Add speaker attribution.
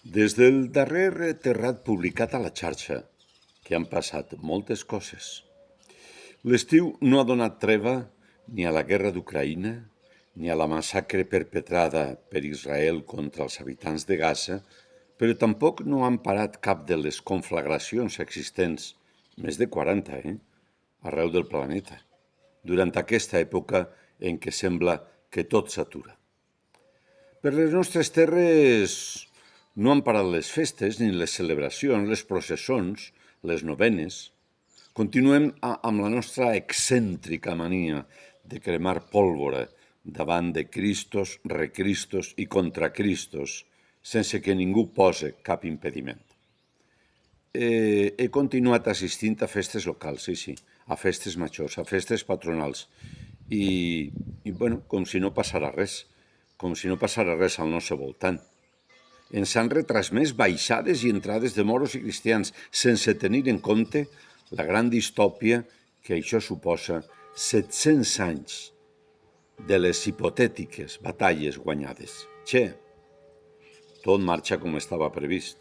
Speaker 1: Des del darrer terrat publicat a la xarxa, que han passat moltes coses. L'estiu no ha donat treva ni a la guerra d'Ucraïna, ni a la massacre perpetrada per Israel contra els habitants de Gaza, però tampoc no han parat cap de les conflagracions existents, més de 40, arreu del planeta, durant aquesta època en què sembla que tot s'atura. Per les nostres terres no han parat les festes, ni les celebracions, les processons, les novenes. Continuem amb la nostra excèntrica mania de cremar pólvora davant de Cristos, recristos i contracristos, sense que ningú pose cap impediment. He continuat assistint a festes locals, sí, a festes majors, a festes patronals, i bueno, com si no passara res, al nostre voltant. Ens han retransmès baixades i entrades de moros i cristians, sense tenir en compte la gran distòpia que això suposa 700 anys de les hipotètiques batalles guanyades. Tot marxa com estava previst.